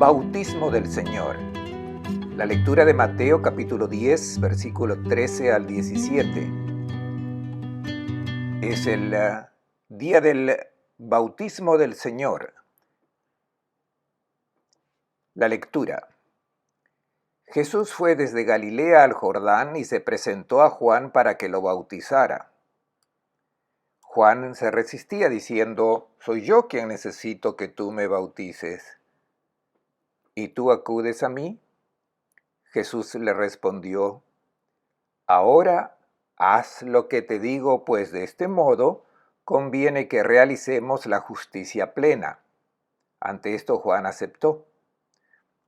Bautismo del Señor. La lectura de Mateo capítulo 10, versículo 13 al 17. Es el día del bautismo del Señor. La lectura. Jesús fue desde Galilea al Jordán y se presentó a Juan para que lo bautizara. Juan se resistía diciendo: «Soy yo quien necesito que tú me bautices, ¿y tú acudes a mí?». Jesús le respondió: «Ahora haz lo que te digo, pues de este modo conviene que realicemos la justicia plena». Ante esto Juan aceptó.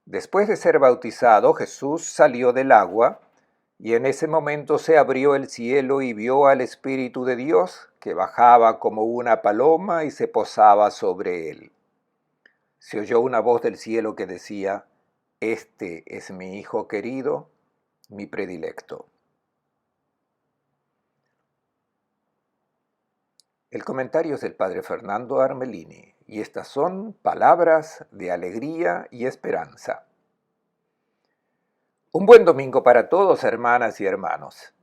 Después de ser bautizado, Jesús salió del agua, y en ese momento se abrió el cielo y vio al Espíritu de Dios, que bajaba como una paloma y se posaba sobre él. Se oyó una voz del cielo que decía: «Este es mi Hijo querido, mi predilecto». El comentario es del Padre Fernando Armelini, y estas son palabras de alegría y esperanza. Un buen domingo para todos, hermanas y hermanos.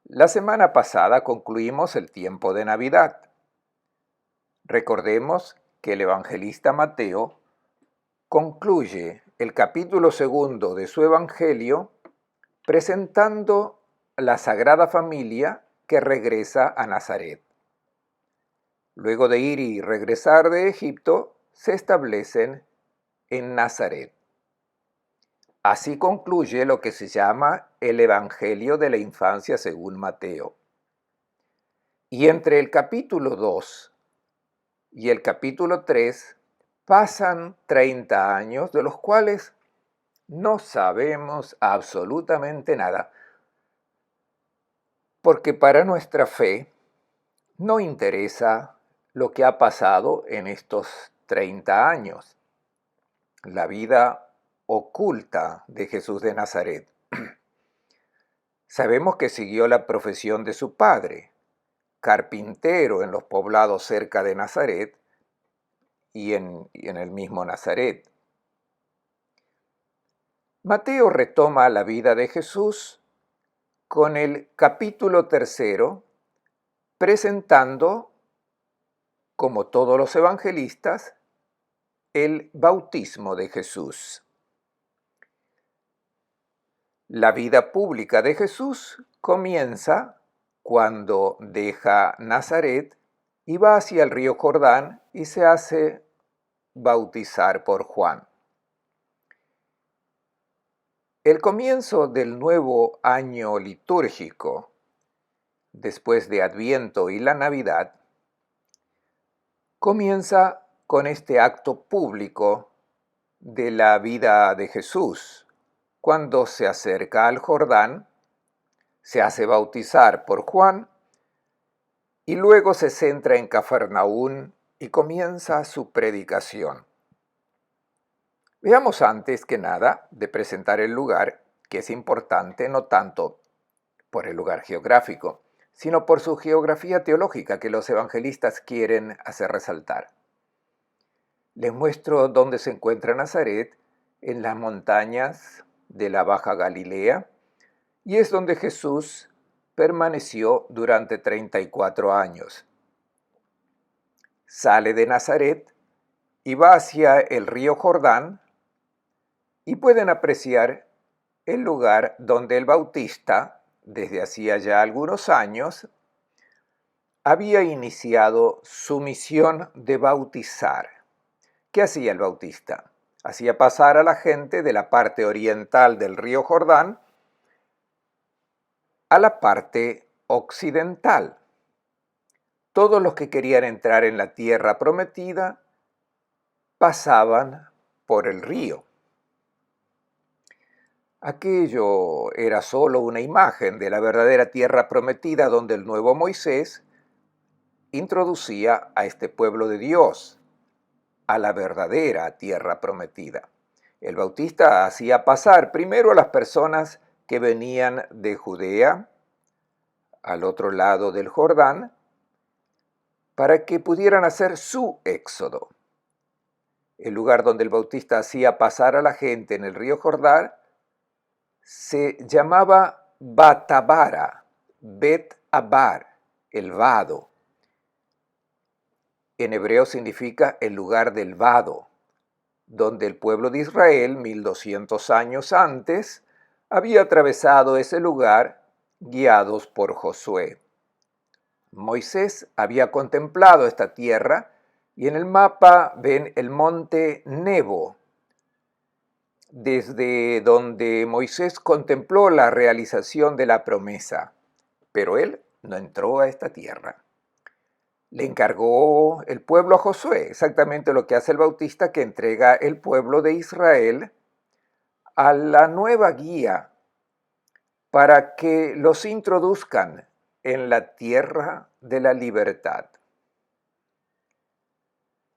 La semana pasada concluimos el tiempo de Navidad. Recordemos que el evangelista Mateo concluye el capítulo 2 de su evangelio presentando la Sagrada Familia que regresa a Nazaret. Luego de ir y regresar de Egipto, se establecen en Nazaret. Así concluye lo que se llama el Evangelio de la Infancia según Mateo. Y entre el capítulo 2 y el capítulo 3 pasan 30 años, de los cuales no sabemos absolutamente nada, porque para nuestra fe no interesa lo que ha pasado en estos 30 años. La vida oculta de Jesús de Nazaret. Sabemos que siguió la profesión de su padre, carpintero en los poblados cerca de Nazaret y en el mismo Nazaret. Mateo retoma la vida de Jesús con el capítulo 3, presentando, como todos los evangelistas, el bautismo de Jesús. La vida pública de Jesús comienza cuando deja Nazaret y va hacia el río Jordán y se hace bautizar por Juan. El comienzo del nuevo año litúrgico, después de Adviento y la Navidad, comienza con este acto público de la vida de Jesús, cuando se acerca al Jordán, se hace bautizar por Juan y luego se centra en Cafarnaún y comienza su predicación. Veamos antes que nada de presentar el lugar, que es importante no tanto por el lugar geográfico, sino por su geografía teológica que los evangelistas quieren hacer resaltar. Les muestro dónde se encuentra Nazaret, en las montañas de la Baja Galilea, y es donde Jesús permaneció durante 34 años. Sale de Nazaret y va hacia el río Jordán, y pueden apreciar el lugar donde el Bautista, desde hacía ya algunos años, había iniciado su misión de bautizar. ¿Qué hacía el Bautista? Hacía pasar a la gente de la parte oriental del río Jordán a la parte occidental. Todos los que querían entrar en la tierra prometida pasaban por el río. Aquello era solo una imagen de la verdadera tierra prometida donde el nuevo Moisés introducía a este pueblo de Dios a la verdadera tierra prometida. El Bautista hacía pasar primero a las personas que venían de Judea, al otro lado del Jordán, para que pudieran hacer su éxodo. el lugar donde el Bautista hacía pasar a la gente en el río Jordán, se llamaba Batabara, Bet Abar, el vado. En hebreo significa el lugar del vado, donde el pueblo de Israel, 1200 años antes, había atravesado ese lugar guiados por Josué. Moisés había contemplado esta tierra y en el mapa ven el monte Nebo, desde donde Moisés contempló la realización de la promesa, pero él no entró a esta tierra. Le encargó el pueblo a Josué, exactamente lo que hace el Bautista, que entrega el pueblo de Israel a la nueva guía para que los introduzcan en la tierra de la libertad.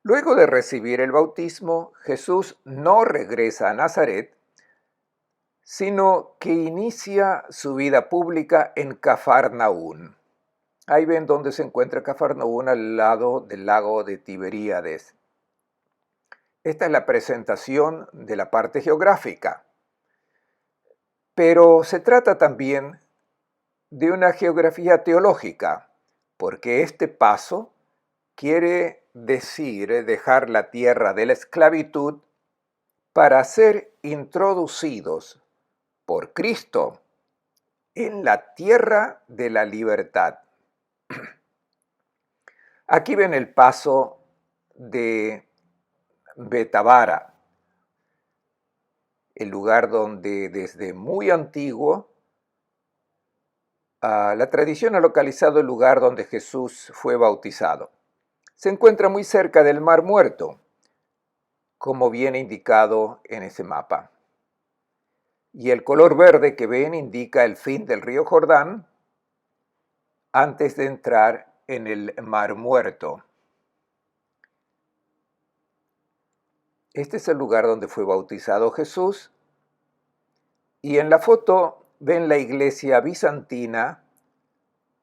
Luego de recibir el bautismo, Jesús no regresa a Nazaret, sino que inicia su vida pública en Cafarnaún. Ahí ven dónde se encuentra Cafarnaún, al lado del lago de Tiberíades. Esta es la presentación de la parte geográfica. Pero se trata también de una geografía teológica, porque este paso quiere decir dejar la tierra de la esclavitud para ser introducidos por Cristo en la tierra de la libertad. Aquí ven el paso de Betabara, el lugar donde desde muy antiguo la tradición ha localizado el lugar donde Jesús fue bautizado. Se encuentra muy cerca del Mar Muerto, como viene indicado en ese mapa. Y el color verde que ven indica el fin del río Jordán antes de entrar en el Mar Muerto. Este es el lugar donde fue bautizado Jesús. Y en la foto ven la iglesia bizantina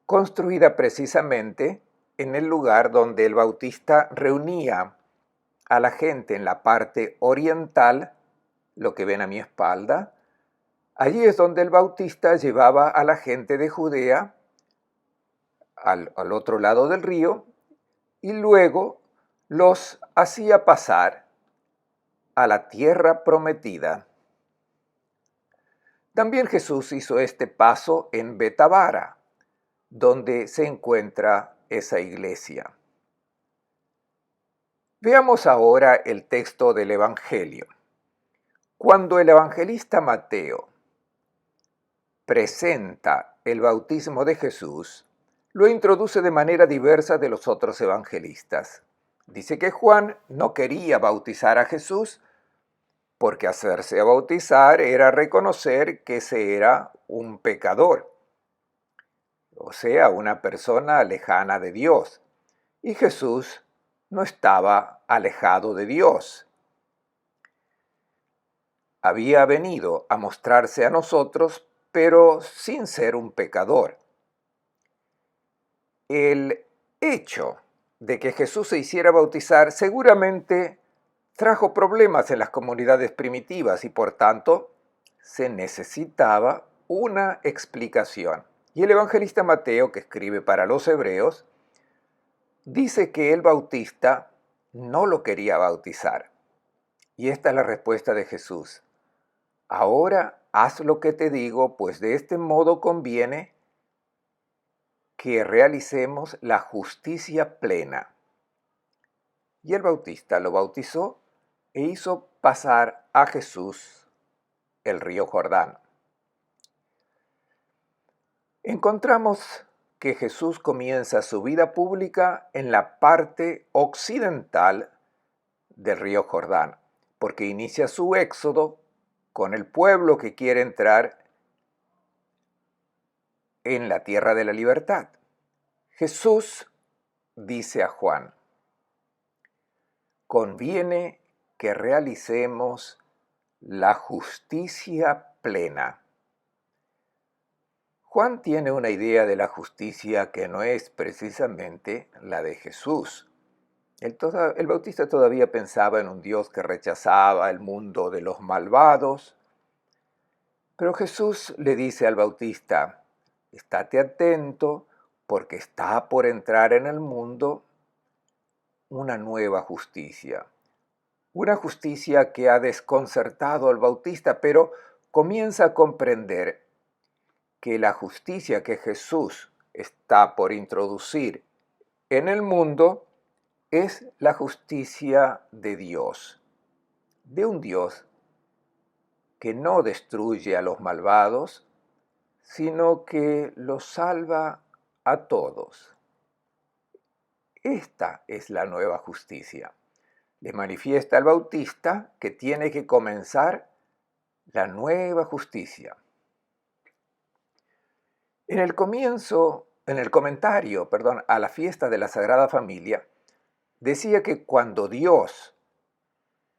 construida precisamente en el lugar donde el Bautista reunía a la gente en la parte oriental, lo que ven a mi espalda. Allí es donde el Bautista llevaba a la gente de Judea al otro lado del río y luego los hacía pasar a la tierra prometida. También Jesús hizo este paso en Betabara, donde se encuentra esa iglesia. Veamos ahora el texto del Evangelio. Cuando el evangelista Mateo presenta el bautismo de Jesús, lo introduce de manera diversa de los otros evangelistas. Dice que Juan no quería bautizar a Jesús porque hacerse bautizar era reconocer que se era un pecador, o sea, una persona lejana de Dios. Y Jesús no estaba alejado de Dios. Había venido a mostrarse a nosotros, pero sin ser un pecador. El hecho de que Jesús se hiciera bautizar seguramente trajo problemas en las comunidades primitivas y por tanto se necesitaba una explicación. Y el evangelista Mateo, que escribe para los hebreos, dice que el bautista no lo quería bautizar. Y esta es la respuesta de Jesús. Ahora haz lo que te digo, pues de este modo conviene que realicemos la justicia plena. Y el bautista lo bautizó e hizo pasar a Jesús el río Jordán. Encontramos que Jesús comienza su vida pública en la parte occidental del río Jordán, porque inicia su éxodo con el pueblo que quiere entrar en la tierra de la libertad. Jesús dice a Juan: conviene que realicemos la justicia plena. Juan tiene una idea de la justicia que no es precisamente la de Jesús. El Bautista todavía pensaba en un Dios que rechazaba el mundo de los malvados, pero Jesús le dice al Bautista: estate atento porque está por entrar en el mundo una nueva justicia. Una justicia que ha desconcertado al Bautista, pero comienza a comprender que la justicia que Jesús está por introducir en el mundo es la justicia de un Dios que no destruye a los malvados, sino que los salva a todos. Esta es la nueva justicia. Le manifiesta al Bautista que tiene que comenzar la nueva justicia. En el comentario, a la fiesta de la Sagrada Familia, decía que cuando Dios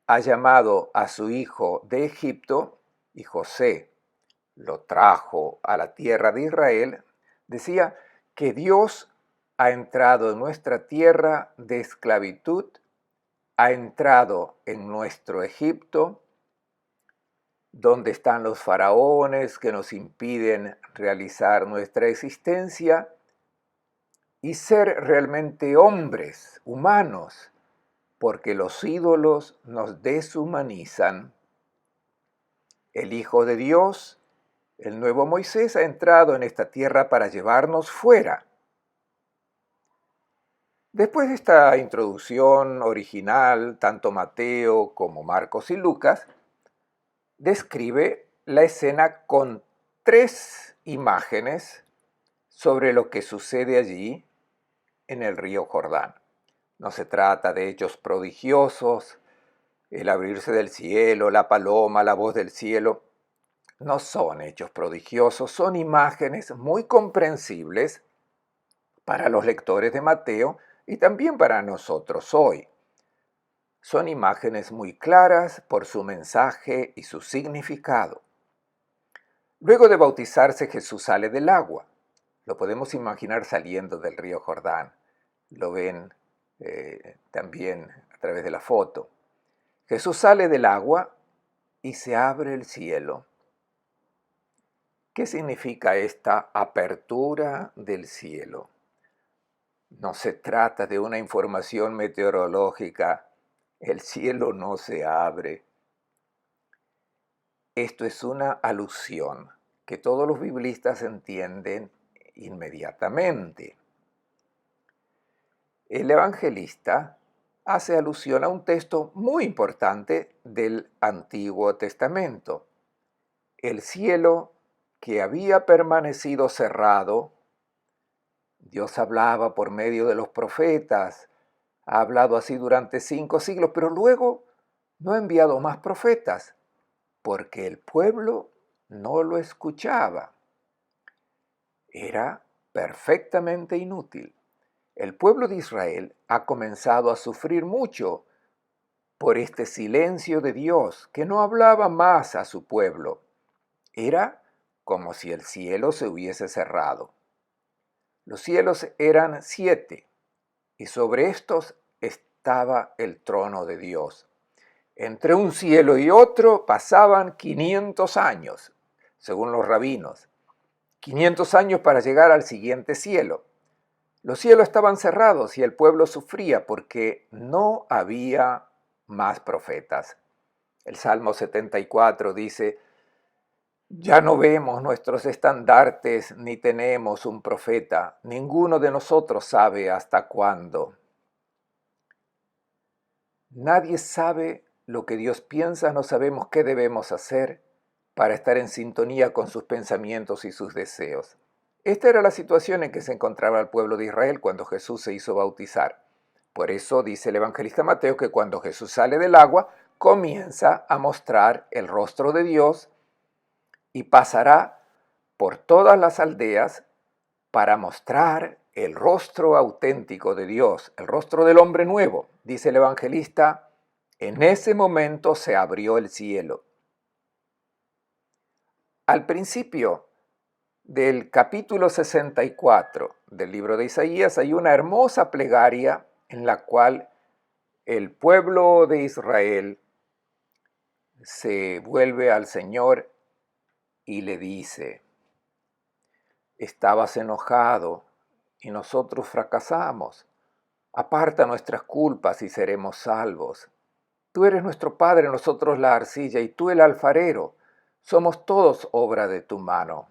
ha llamado a su hijo de Egipto y José lo trajo a la tierra de Israel, decía que Dios ha entrado en nuestra tierra de esclavitud, ha entrado en nuestro Egipto, donde están los faraones que nos impiden realizar nuestra existencia y ser realmente hombres, humanos, porque los ídolos nos deshumanizan. El Hijo de Dios, el nuevo Moisés, ha entrado en esta tierra para llevarnos fuera. Después de esta introducción original, tanto Mateo como Marcos y Lucas describe la escena con 3 imágenes sobre lo que sucede allí en el río Jordán. No se trata de hechos prodigiosos, el abrirse del cielo, la paloma, la voz del cielo. No son hechos prodigiosos, son imágenes muy comprensibles para los lectores de Mateo y también para nosotros hoy. Son imágenes muy claras por su mensaje y su significado. Luego de bautizarse, Jesús sale del agua. Lo podemos imaginar saliendo del río Jordán. Lo ven también a través de la foto. Jesús sale del agua y se abre el cielo. ¿Qué significa esta apertura del cielo? No se trata de una información meteorológica. El cielo no se abre. Esto es una alusión que todos los biblistas entienden inmediatamente. El evangelista hace alusión a un texto muy importante del Antiguo Testamento. El cielo que había permanecido cerrado, Dios hablaba por medio de los profetas, ha hablado así durante 5 siglos, pero luego no ha enviado más profetas, porque el pueblo no lo escuchaba. Era perfectamente inútil. El pueblo de Israel ha comenzado a sufrir mucho por este silencio de Dios, que no hablaba más a su pueblo. Era como si el cielo se hubiese cerrado. Los cielos eran 7, y sobre estos estaba el trono de Dios. Entre un cielo y otro pasaban 500 años, según los rabinos. 500 años para llegar al siguiente cielo. Los cielos estaban cerrados y el pueblo sufría porque no había más profetas. El Salmo 74 dice: ya no vemos nuestros estandartes ni tenemos un profeta. Ninguno de nosotros sabe hasta cuándo. Nadie sabe lo que Dios piensa, no sabemos qué debemos hacer para estar en sintonía con sus pensamientos y sus deseos. Esta era la situación en que se encontraba el pueblo de Israel cuando Jesús se hizo bautizar. Por eso dice el evangelista Mateo que cuando Jesús sale del agua, comienza a mostrar el rostro de Dios y pasará por todas las aldeas para mostrar el rostro auténtico de Dios, el rostro del hombre nuevo. Dice el evangelista: en ese momento se abrió el cielo. Al principio del capítulo 64 del libro de Isaías hay una hermosa plegaria en la cual el pueblo de Israel se vuelve al Señor y le dice: estabas enojado y nosotros fracasamos. Aparta nuestras culpas y seremos salvos. Tú eres nuestro Padre, nosotros la arcilla y tú el alfarero. Somos todos obra de tu mano.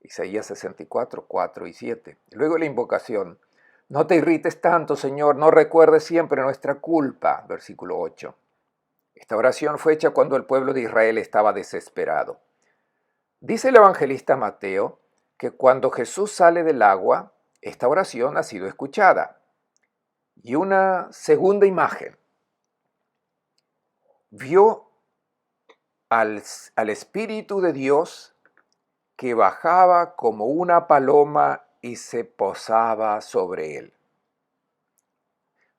Isaías 64, 4 y 7. Luego la invocación: no te irrites tanto, Señor, no recuerdes siempre nuestra culpa. Versículo 8. Esta oración fue hecha cuando el pueblo de Israel estaba desesperado. Dice el evangelista Mateo que cuando Jesús sale del agua, esta oración ha sido escuchada. Y una segunda imagen: vio al Espíritu de Dios que bajaba como una paloma y se posaba sobre él.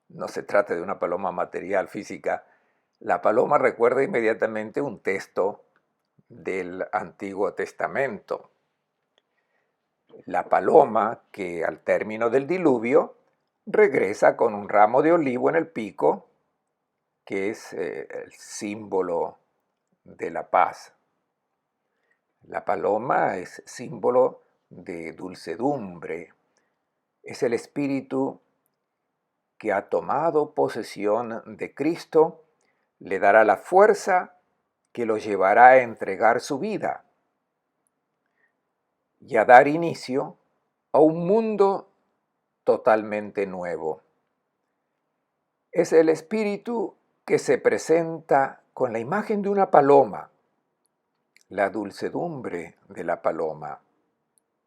No se trata de una paloma material, física. La paloma recuerda inmediatamente un texto del Antiguo Testamento. La paloma que al término del diluvio regresa con un ramo de olivo en el pico, que es el símbolo de la paz. La paloma es símbolo de dulcedumbre. Es el espíritu que ha tomado posesión de Cristo, le dará la fuerza que lo llevará a entregar su vida y a dar inicio a un mundo totalmente nuevo. Es el espíritu que se presenta con la imagen de una paloma, la dulcedumbre de la paloma.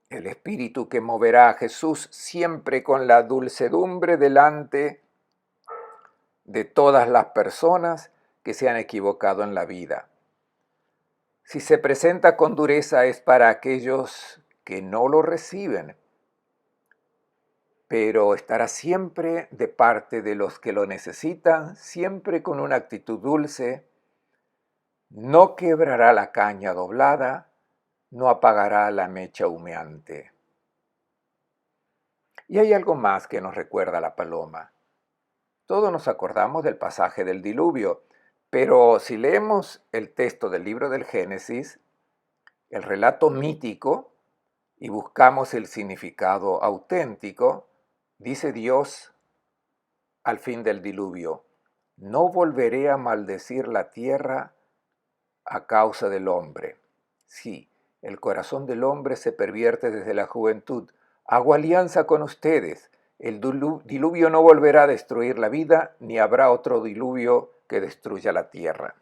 El espíritu que moverá a Jesús siempre con la dulcedumbre delante de todas las personas que se han equivocado en la vida. Si se presenta con dureza es para aquellos que no lo reciben, pero estará siempre de parte de los que lo necesitan, siempre con una actitud dulce. No quebrará la caña doblada, no apagará la mecha humeante. Y hay algo más que nos recuerda la paloma. Todos nos acordamos del pasaje del diluvio, pero si leemos el texto del libro del Génesis, el relato mítico, y buscamos el significado auténtico, dice Dios al fin del diluvio: no volveré a maldecir la tierra a causa del hombre. Sí, el corazón del hombre se pervierte desde la juventud. Hago alianza con ustedes. El diluvio no volverá a destruir la vida, ni habrá otro diluvio que destruya la tierra.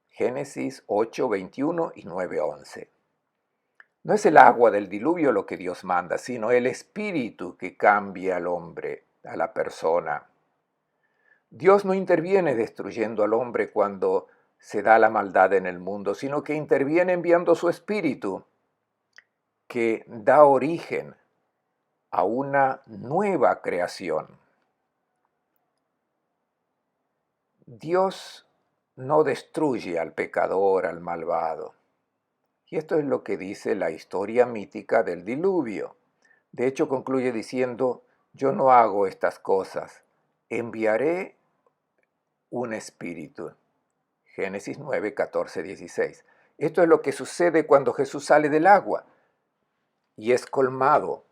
Génesis 8, 21 y 9, 11. No es el agua del diluvio lo que Dios manda, sino el espíritu que cambia al hombre, a la persona. Dios no interviene destruyendo al hombre cuando se da la maldad en el mundo, sino que interviene enviando su espíritu, que da origen a una nueva creación. Dios no destruye al pecador, al malvado. Y esto es lo que dice la historia mítica del diluvio. De hecho, concluye diciendo: yo no hago estas cosas, enviaré un espíritu. Génesis 9, 14, 16. Esto es lo que sucede cuando Jesús sale del agua y es colmado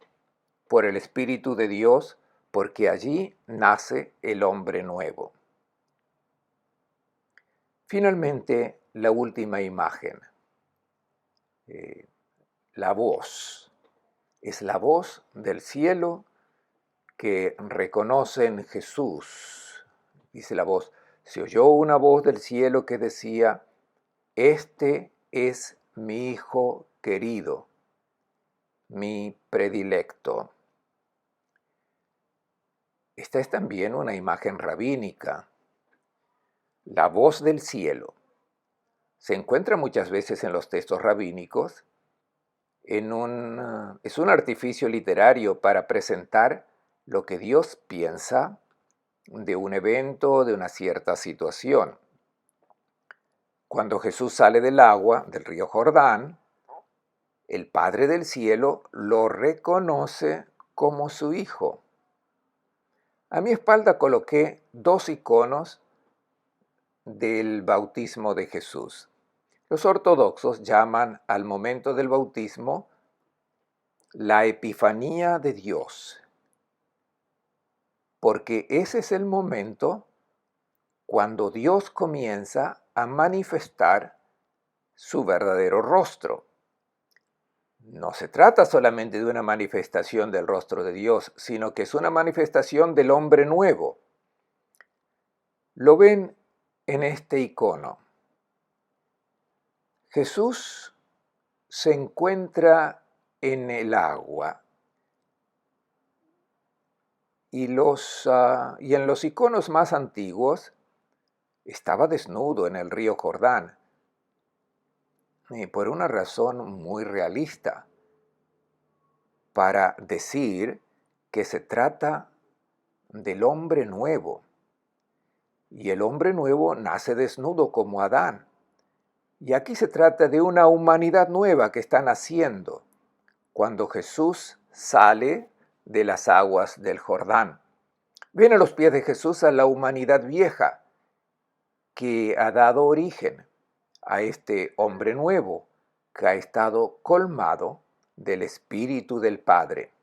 por el Espíritu de Dios, porque allí nace el hombre nuevo. Finalmente, la última imagen, la voz. Es la voz del cielo que reconoce en Jesús. Dice la voz: se oyó una voz del cielo que decía: este es mi Hijo querido, mi predilecto. Esta es también una imagen rabínica. La voz del cielo se encuentra muchas veces en los textos rabínicos. Es un artificio literario para presentar lo que Dios piensa de un evento, de una cierta situación. Cuando Jesús sale del agua, del río Jordán, el Padre del cielo lo reconoce como su Hijo. A mi espalda coloqué dos iconos del bautismo de Jesús. Los ortodoxos llaman al momento del bautismo la Epifanía de Dios, porque ese es el momento cuando Dios comienza a manifestar su verdadero rostro. No se trata solamente de una manifestación del rostro de Dios, sino que es una manifestación del hombre nuevo. Lo ven en este icono. Jesús se encuentra en el agua y en los iconos más antiguos estaba desnudo en el río Jordán, y por una razón muy realista, para decir que se trata del hombre nuevo. Y el hombre nuevo nace desnudo como Adán. Y aquí se trata de una humanidad nueva que está naciendo cuando Jesús sale de las aguas del Jordán. Ven a los pies de Jesús a la humanidad vieja que ha dado origen a este hombre nuevo que ha estado colmado del Espíritu del Padre.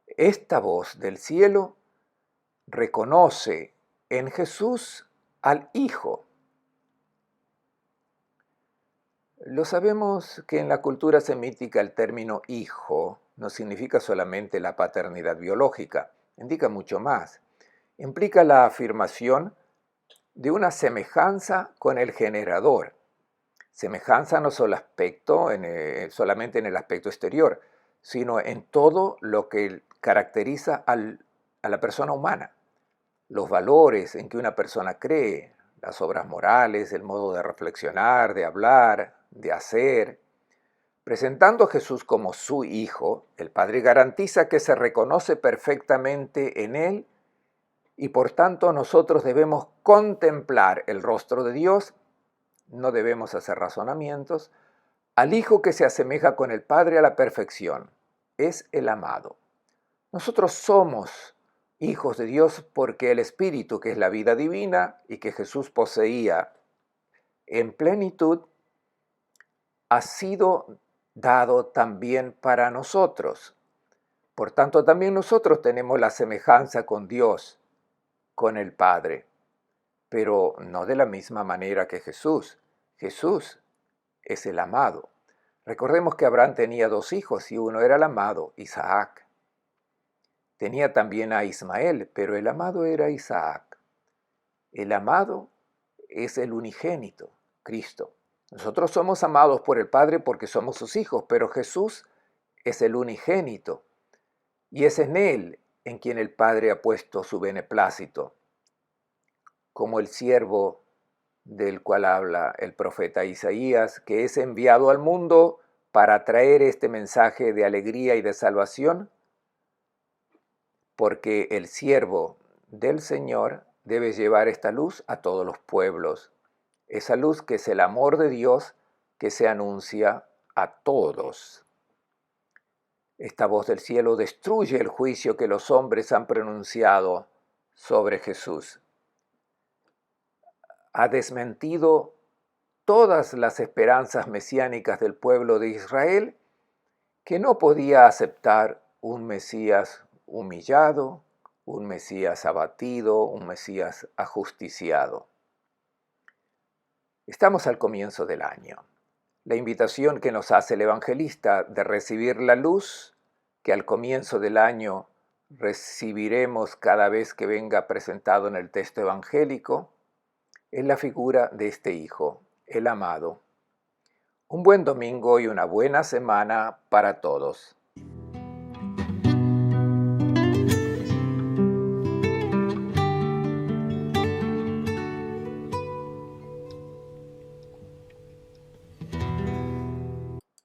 Esta voz del cielo reconoce en Jesús al Hijo. Lo sabemos que en la cultura semítica el término hijo no significa solamente la paternidad biológica, indica mucho más. Implica la afirmación de una semejanza con el generador. Semejanza no solo solamente en el aspecto exterior, sino en todo lo que caracteriza a la persona humana. Los valores en que una persona cree, las obras morales, el modo de reflexionar, de hablar, de hacer. Presentando a Jesús como su Hijo, el Padre garantiza que se reconoce perfectamente en Él y por tanto nosotros debemos contemplar el rostro de Dios, no debemos hacer razonamientos, al Hijo que se asemeja con el Padre a la perfección, es el amado. Nosotros somos hijos de Dios porque el Espíritu, que es la vida divina y que Jesús poseía en plenitud, ha sido dado también para nosotros. Por tanto, también nosotros tenemos la semejanza con Dios, con el Padre, pero no de la misma manera que Jesús. Jesús es el amado. Recordemos que Abraham tenía dos hijos y uno era el amado, Isaac. Tenía también a Ismael, pero el amado era Isaac. El amado es el unigénito, Cristo. Nosotros somos amados por el Padre porque somos sus hijos, pero Jesús es el unigénito y es en Él en quien el Padre ha puesto su beneplácito, como el siervo del cual habla el profeta Isaías, que es enviado al mundo para traer este mensaje de alegría y de salvación, porque el siervo del Señor debe llevar esta luz a todos los pueblos. Esa luz que es el amor de Dios que se anuncia a todos. Esta voz del cielo destruye el juicio que los hombres han pronunciado sobre Jesús. Ha desmentido todas las esperanzas mesiánicas del pueblo de Israel, que no podía aceptar un Mesías humillado, un Mesías abatido, un Mesías ajusticiado. Estamos al comienzo del año. La invitación que nos hace el evangelista de recibir la luz que al comienzo del año recibiremos cada vez que venga presentado en el texto evangélico es la figura de este Hijo, el amado. Un buen domingo y una buena semana para todos.